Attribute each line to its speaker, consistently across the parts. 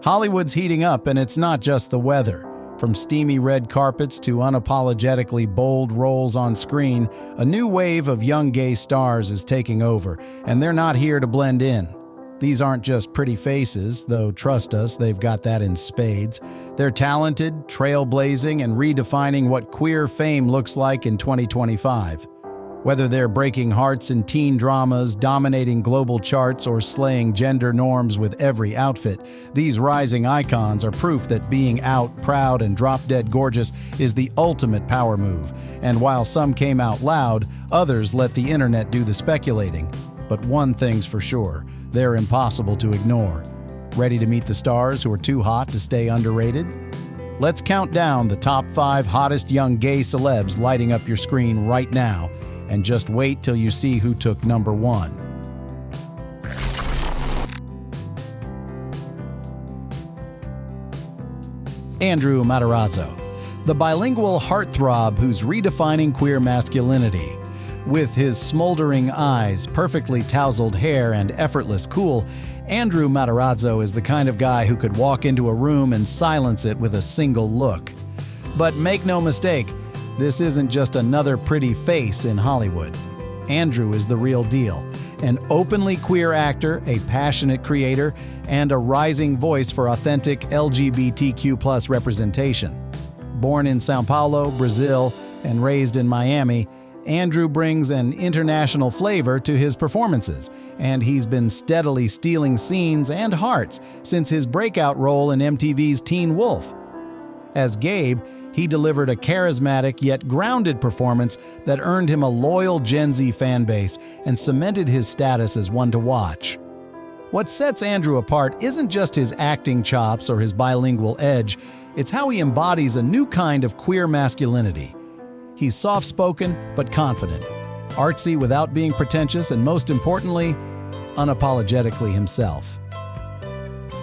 Speaker 1: Hollywood's heating up, and it's not just the weather. From steamy red carpets to unapologetically bold roles on screen, a new wave of young gay stars is taking over, and they're not here to blend in. These aren't just pretty faces, though trust us, they've got that in spades. They're talented, trailblazing, and redefining what queer fame looks like in 2025. Whether they're breaking hearts in teen dramas, dominating global charts, or slaying gender norms with every outfit, these rising icons are proof that being out, proud, and drop-dead gorgeous is the ultimate power move. And while some came out loud, others let the internet do the speculating. But one thing's for sure, they're impossible to ignore. Ready to meet the stars who are too hot to stay underrated? Let's count down the top 5 hottest young gay celebs lighting up your screen right now. And just wait till you see who took number 1. Andrew Matarazzo, the bilingual heartthrob who's redefining queer masculinity. With his smoldering eyes, perfectly tousled hair, and effortless cool, Andrew Matarazzo is the kind of guy who could walk into a room and silence it with a single look. But make no mistake, this isn't just another pretty face in Hollywood. Andrew is the real deal, an openly queer actor, a passionate creator, and a rising voice for authentic LGBTQ+ representation. Born in São Paulo, Brazil, and raised in Miami, Andrew brings an international flavor to his performances, and he's been steadily stealing scenes and hearts since his breakout role in MTV's Teen Wolf. As Gabe, he delivered a charismatic yet grounded performance that earned him a loyal Gen Z fan base and cemented his status as one to watch. What sets Andrew apart isn't just his acting chops or his bilingual edge, it's how he embodies a new kind of queer masculinity. He's soft-spoken but confident, artsy without being pretentious, and most importantly, unapologetically himself.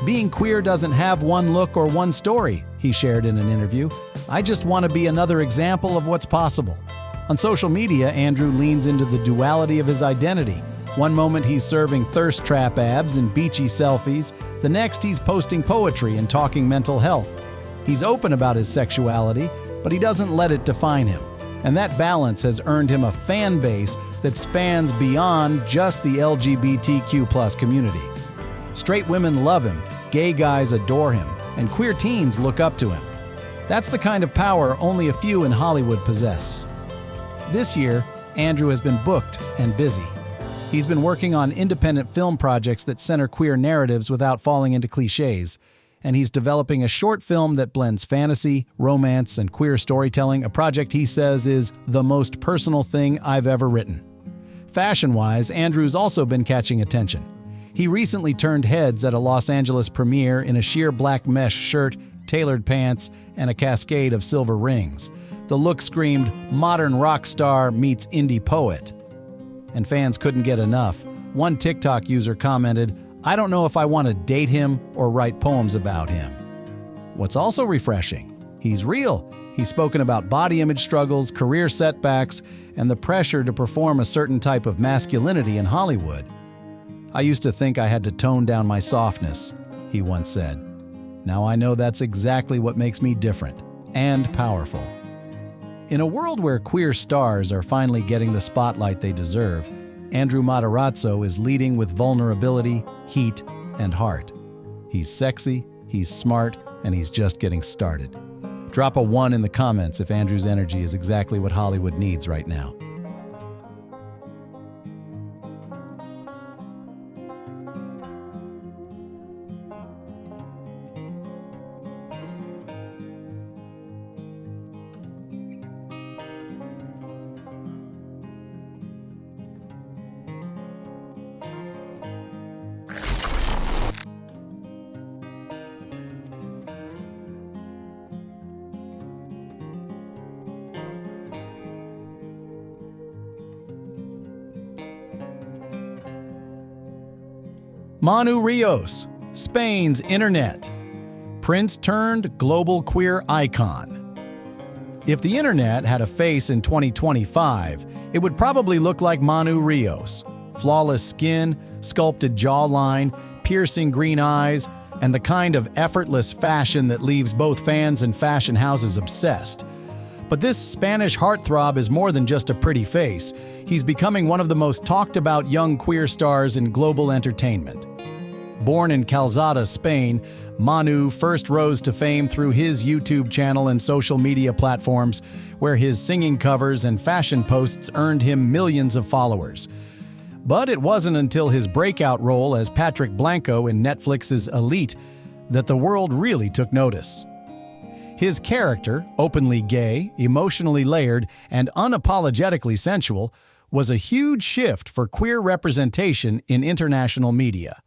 Speaker 1: Being queer doesn't have one look or one story, he shared in an interview. I just want to be another example of what's possible. On social media, Andrew leans into the duality of his identity. One moment he's serving thirst trap abs and beachy selfies. The next he's posting poetry and talking mental health. He's open about his sexuality, but he doesn't let it define him. And that balance has earned him a fan base that spans beyond just the LGBTQ+ community. Straight women love him, gay guys adore him, and queer teens look up to him. That's the kind of power only a few in Hollywood possess. This year, Andrew has been booked and busy. He's been working on independent film projects that center queer narratives without falling into cliches, and he's developing a short film that blends fantasy, romance, and queer storytelling, a project he says is the most personal thing I've ever written. Fashion-wise, Andrew's also been catching attention. He recently turned heads at a Los Angeles premiere in a sheer black mesh shirt, tailored pants, and a cascade of silver rings. The look screamed modern rock star meets indie poet. And fans couldn't get enough. One TikTok user commented, "I don't know if I want to date him or write poems about him." What's also refreshing, he's real. He's spoken about body image struggles, career setbacks, and the pressure to perform a certain type of masculinity in Hollywood. "I used to think I had to tone down my softness," he once said. "Now I know that's exactly what makes me different and powerful." In a world where queer stars are finally getting the spotlight they deserve, Andrew Matarazzo is leading with vulnerability, heat, and heart. He's sexy, he's smart, and he's just getting started. Drop a 1 in the comments if Andrew's energy is exactly what Hollywood needs right now. Manu Rios, Spain's internet. Prince turned global queer icon. If the internet had a face in 2025, it would probably look like Manu Rios. Flawless skin, sculpted jawline, piercing green eyes, and the kind of effortless fashion that leaves both fans and fashion houses obsessed. But this Spanish heartthrob is more than just a pretty face. He's becoming one of the most talked about young queer stars in global entertainment. Born in Calzada, Spain, Manu first rose to fame through his YouTube channel and social media platforms, where his singing covers and fashion posts earned him millions of followers. But it wasn't until his breakout role as Patrick Blanco in Netflix's Elite that the world really took notice. His character, openly gay, emotionally layered, and unapologetically sensual, was a huge shift for queer representation in international media.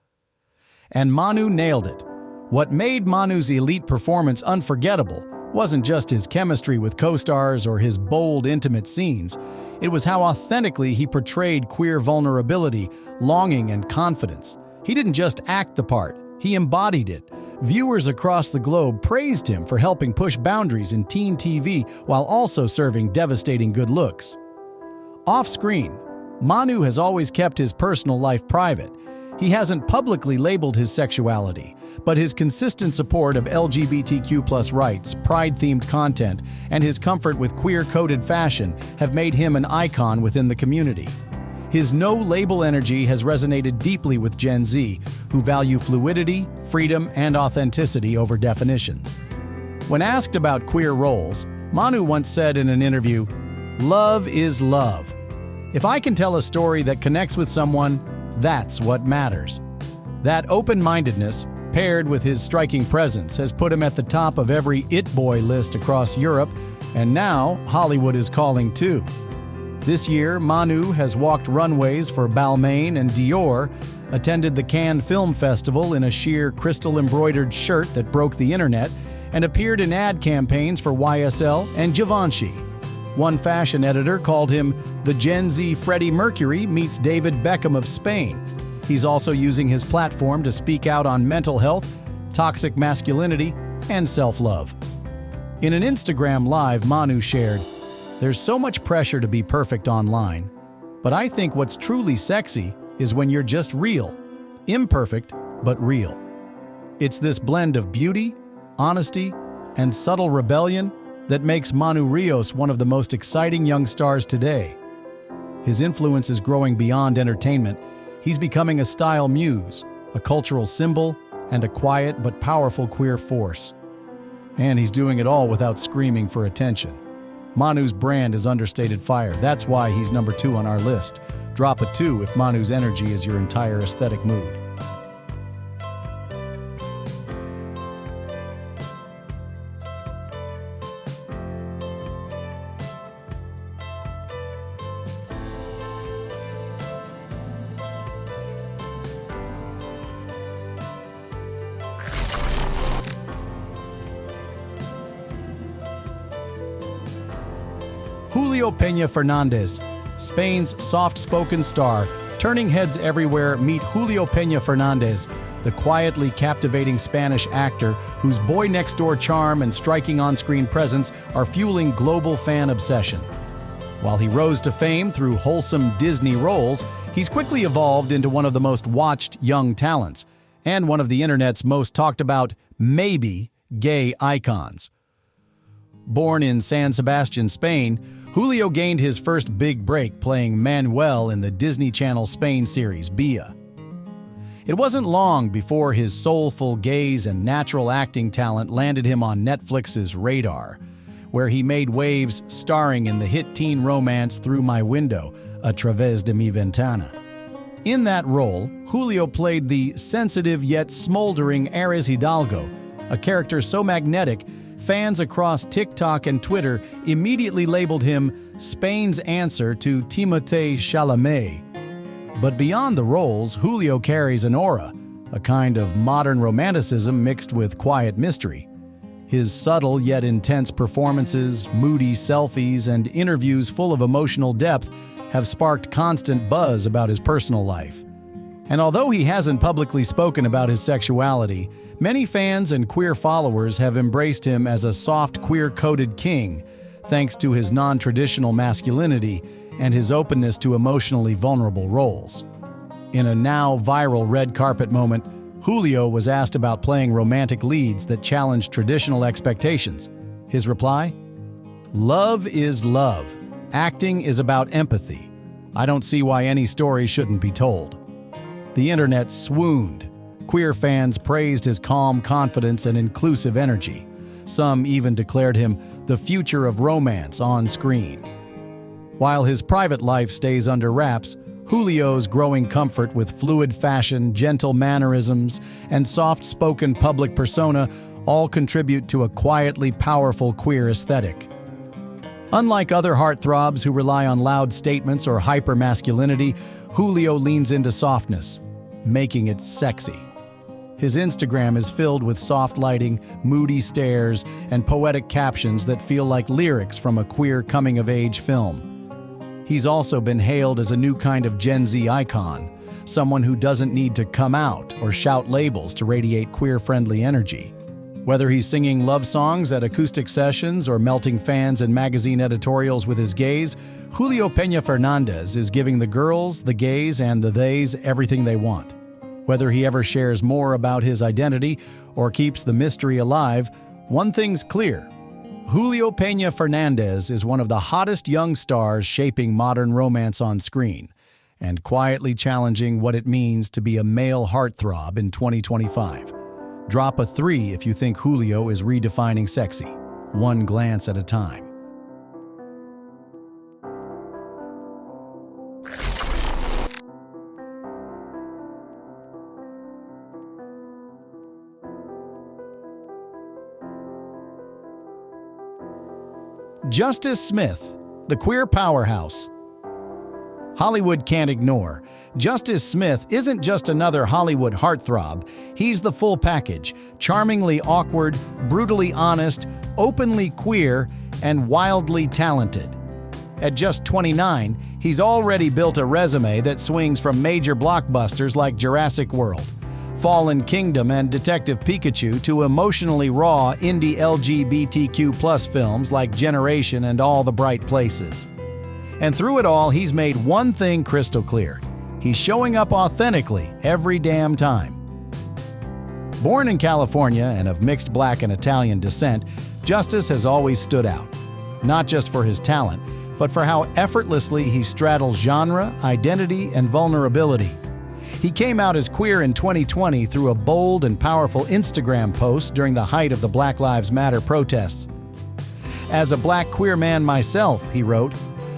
Speaker 1: And Manu nailed it. What made Manu's Elite performance unforgettable wasn't just his chemistry with co-stars or his bold, intimate scenes. It was how authentically he portrayed queer vulnerability, longing, and confidence. He didn't just act the part, he embodied it. Viewers across the globe praised him for helping push boundaries in teen TV while also serving devastating good looks. Off-screen, Manu has always kept his personal life private. He hasn't publicly labeled his sexuality, but his consistent support of LGBTQ+ rights, pride-themed content, and his comfort with queer-coded fashion have made him an icon within the community. His no-label energy has resonated deeply with Gen Z, who value fluidity, freedom, and authenticity over definitions. When asked about queer roles, Manu once said in an interview, "Love is love. If I can tell a story that connects with someone, that's what matters." That open-mindedness, paired with his striking presence, has put him at the top of every It Boy list across Europe, and now Hollywood is calling too. This year, Manu has walked runways for Balmain and Dior, attended the Cannes Film Festival in a sheer crystal-embroidered shirt that broke the internet, and appeared in ad campaigns for YSL and Givenchy. One fashion editor called him the Gen Z Freddie Mercury meets David Beckham of Spain. He's also using his platform to speak out on mental health, toxic masculinity, and self-love. In an Instagram Live, Manu shared, "There's so much pressure to be perfect online, but I think what's truly sexy is when you're just real, imperfect, but real. It's this blend of beauty, honesty, and subtle rebellion that makes Manu Rios one of the most exciting young stars today. His influence is growing beyond entertainment. He's becoming a style muse, a cultural symbol, and a quiet but powerful queer force. And he's doing it all without screaming for attention. Manu's brand is understated fire. That's why he's number 2 on our list. Drop a 2 if Manu's energy is your entire aesthetic mood. Julio Peña Fernandez, Spain's soft-spoken star, turning heads everywhere. Meet Julio Peña Fernandez, the quietly captivating Spanish actor whose boy-next-door charm and striking on-screen presence are fueling global fan obsession. While he rose to fame through wholesome Disney roles, he's quickly evolved into one of the most watched young talents, and one of the internet's most talked about, maybe, gay icons. Born in San Sebastian, Spain, Julio gained his first big break playing Manuel in the Disney Channel Spain series Bia. It wasn't long before his soulful gaze and natural acting talent landed him on Netflix's radar, where he made waves starring in the hit teen romance Through My Window, A Través de Mi Ventana. In that role, Julio played the sensitive yet smoldering Ares Hidalgo, a character so magnetic fans across TikTok and Twitter immediately labeled him Spain's answer to Timothée Chalamet. But beyond the roles, Julio carries an aura, a kind of modern romanticism mixed with quiet mystery. His subtle yet intense performances, moody selfies, and interviews full of emotional depth have sparked constant buzz about his personal life. And although he hasn't publicly spoken about his sexuality, many fans and queer followers have embraced him as a soft, queer-coded king, thanks to his non-traditional masculinity and his openness to emotionally vulnerable roles. In a now viral red carpet moment, Julio was asked about playing romantic leads that challenged traditional expectations. His reply? "Love is love. Acting is about empathy. I don't see why any story shouldn't be told." The internet swooned. Queer fans praised his calm confidence and inclusive energy. Some even declared him the future of romance on screen. While his private life stays under wraps, Julio's growing comfort with fluid fashion, gentle mannerisms, and soft-spoken public persona all contribute to a quietly powerful queer aesthetic. Unlike other heartthrobs who rely on loud statements or hypermasculinity, Julio leans into softness, making it sexy. His Instagram is filled with soft lighting, moody stares, and poetic captions that feel like lyrics from a queer coming-of-age film. He's also been hailed as a new kind of Gen Z icon, someone who doesn't need to come out or shout labels to radiate queer-friendly energy. Whether he's singing love songs at acoustic sessions or melting fans in magazine editorials with his gays, Julio Peña Fernandez is giving the girls, the gays, and the theys everything they want. Whether he ever shares more about his identity or keeps the mystery alive, one thing's clear. Julio Peña Fernandez is one of the hottest young stars shaping modern romance on screen, and quietly challenging what it means to be a male heartthrob in 2025. Drop a 3 if you think Julio is redefining sexy, one glance at a time. Justice Smith, the queer powerhouse. Hollywood can't ignore. Justice Smith isn't just another Hollywood heartthrob. He's the full package, charmingly awkward, brutally honest, openly queer, and wildly talented. At just 29, he's already built a resume that swings from major blockbusters like Jurassic World, Fallen Kingdom, and Detective Pikachu to emotionally raw indie LGBTQ+ films like Generation and All the Bright Places. And through it all, he's made one thing crystal clear. He's showing up authentically every damn time. Born in California and of mixed Black and Italian descent, Justice has always stood out, not just for his talent, but for how effortlessly he straddles genre, identity, and vulnerability. He came out as queer in 2020 through a bold and powerful Instagram post during the height of the Black Lives Matter protests. "As a Black queer man myself," he wrote,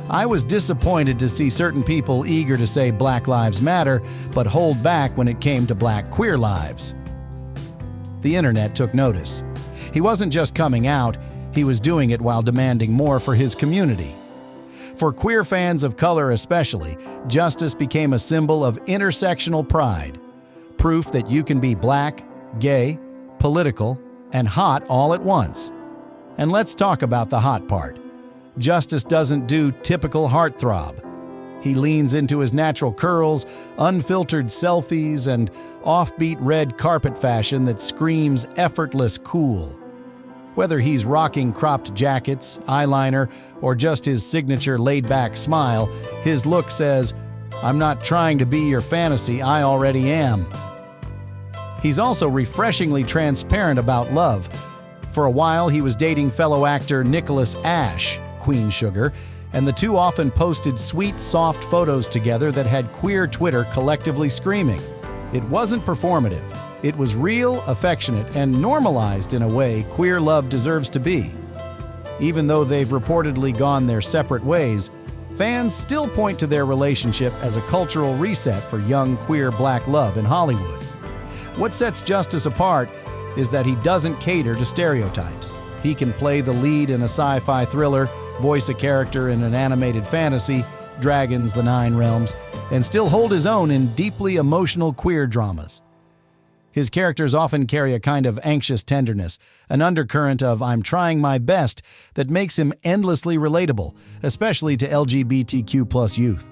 Speaker 1: "I was disappointed to see certain people eager to say Black Lives Matter, but hold back when it came to Black queer lives." The internet took notice. He wasn't just coming out, he was doing it while demanding more for his community. For queer fans of color especially, Justice became a symbol of intersectional pride, proof that you can be Black, gay, political, and hot all at once. And let's talk about the hot part. Justice doesn't do typical heartthrob. He leans into his natural curls, unfiltered selfies, and offbeat red carpet fashion that screams effortless cool. Whether he's rocking cropped jackets, eyeliner, or just his signature laid-back smile, his look says, "I'm not trying to be your fantasy, I already am." He's also refreshingly transparent about love. For a while, he was dating fellow actor Nicholas Ash, Queen Sugar, and the two often posted sweet, soft photos together that had queer Twitter collectively screaming. It wasn't performative. It was real, affectionate, and normalized in a way queer love deserves to be. Even though they've reportedly gone their separate ways, fans still point to their relationship as a cultural reset for young queer Black love in Hollywood. What sets Justice apart is that he doesn't cater to stereotypes. He can play the lead in a sci-fi thriller, voice a character in an animated fantasy, Dragons, the Nine Realms, and still hold his own in deeply emotional queer dramas. His characters often carry a kind of anxious tenderness, an undercurrent of "I'm trying my best" that makes him endlessly relatable, especially to LGBTQ+ youth.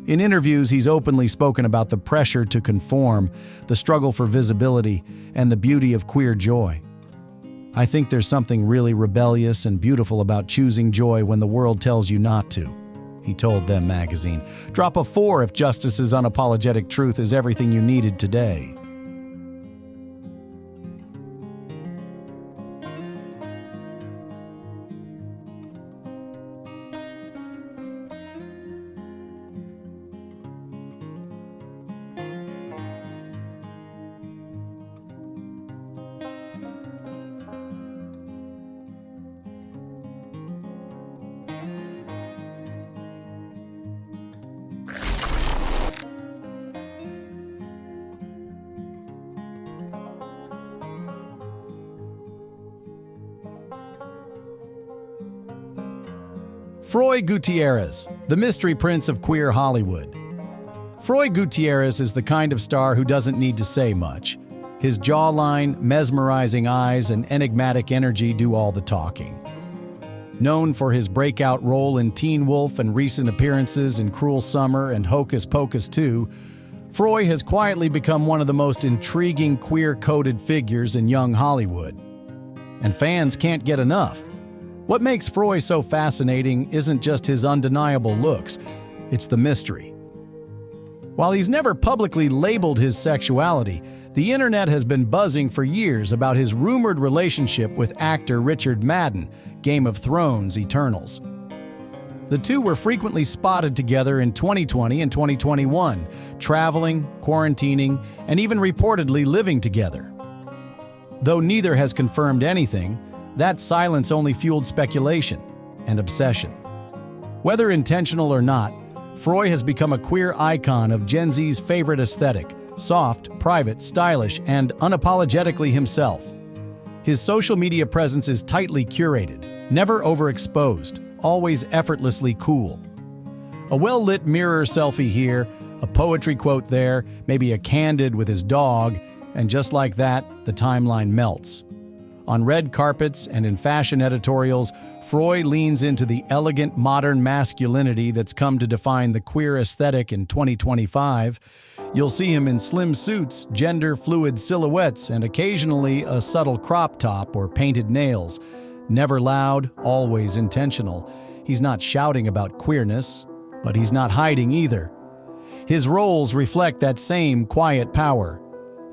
Speaker 1: In interviews, he's openly spoken about the pressure to conform, the struggle for visibility, and the beauty of queer joy. "I think there's something really rebellious and beautiful about choosing joy when the world tells you not to," he told Them magazine. Drop a 4 if Justice's unapologetic truth is everything you needed today. Froy Gutierrez, the mystery prince of queer Hollywood. Froy Gutierrez is the kind of star who doesn't need to say much. His jawline, mesmerizing eyes, and enigmatic energy do all the talking. Known for his breakout role in Teen Wolf and recent appearances in Cruel Summer and Hocus Pocus 2, Froy has quietly become one of the most intriguing queer-coded figures in young Hollywood. And fans can't get enough. What makes Froy so fascinating isn't just his undeniable looks, it's the mystery. While he's never publicly labeled his sexuality, the internet has been buzzing for years about his rumored relationship with actor Richard Madden, Game of Thrones Eternals. The two were frequently spotted together in 2020 and 2021, traveling, quarantining, and even reportedly living together. Though neither has confirmed anything, that silence only fueled speculation and obsession. Whether intentional or not, Froy has become a queer icon of Gen Z's favorite aesthetic: soft, private, stylish, and unapologetically himself. His social media presence is tightly curated, never overexposed, always effortlessly cool. A well-lit mirror selfie here, a poetry quote there, maybe a candid with his dog, and just like that, the timeline melts. On red carpets and in fashion editorials, Froy leans into the elegant modern masculinity that's come to define the queer aesthetic in 2025. You'll see him in slim suits, gender-fluid silhouettes, and occasionally a subtle crop top or painted nails. Never loud, always intentional. He's not shouting about queerness, but he's not hiding either. His roles reflect that same quiet power.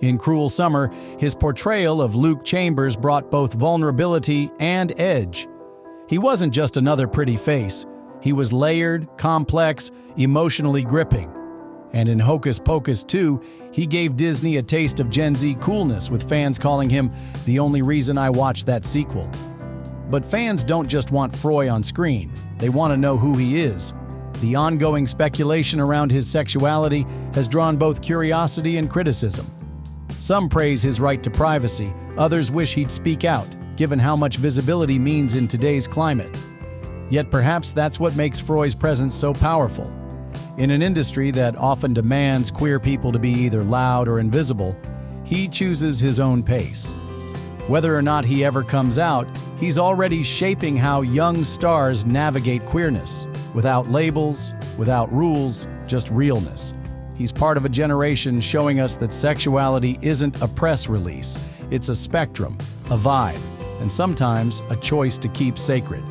Speaker 1: In Cruel Summer, his portrayal of Luke Chambers brought both vulnerability and edge. He wasn't just another pretty face. He was layered, complex, emotionally gripping. And in Hocus Pocus 2, he gave Disney a taste of Gen Z coolness, with fans calling him the only reason I watched that sequel. But fans don't just want Froy on screen. They want to know who he is. The ongoing speculation around his sexuality has drawn both curiosity and criticism. Some praise his right to privacy, others wish he'd speak out, given how much visibility means in today's climate. Yet perhaps that's what makes Froy's presence so powerful. In an industry that often demands queer people to be either loud or invisible, he chooses his own pace. Whether or not he ever comes out, he's already shaping how young stars navigate queerness, without labels, without rules, just realness. He's part of a generation showing us that sexuality isn't a press release. It's a spectrum, a vibe, and sometimes a choice to keep sacred.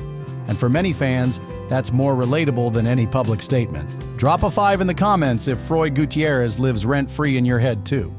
Speaker 1: And for many fans, that's more relatable than any public statement. Drop a 5 in the comments if Froy Gutierrez lives rent-free in your head too.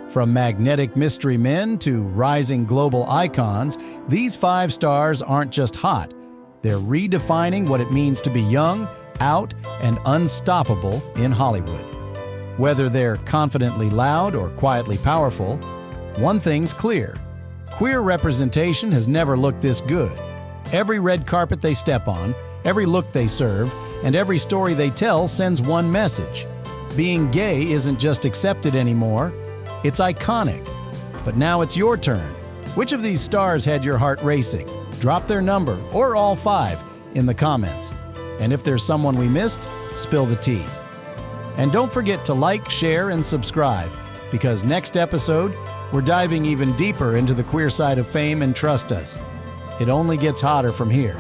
Speaker 1: From magnetic mystery men to rising global icons, these 5 stars aren't just hot. They're redefining what it means to be young, out, and unstoppable in Hollywood. Whether they're confidently loud or quietly powerful, one thing's clear: queer representation has never looked this good. Every red carpet they step on, every look they serve, and every story they tell sends one message. Being gay isn't just accepted anymore, it's iconic. But now it's your turn. Which of these stars had your heart racing? Drop their number, or all 5, in the comments. And if there's someone we missed, spill the tea. And don't forget to like, share, and subscribe, because next episode, we're diving even deeper into the queer side of fame, and trust us, it only gets hotter from here.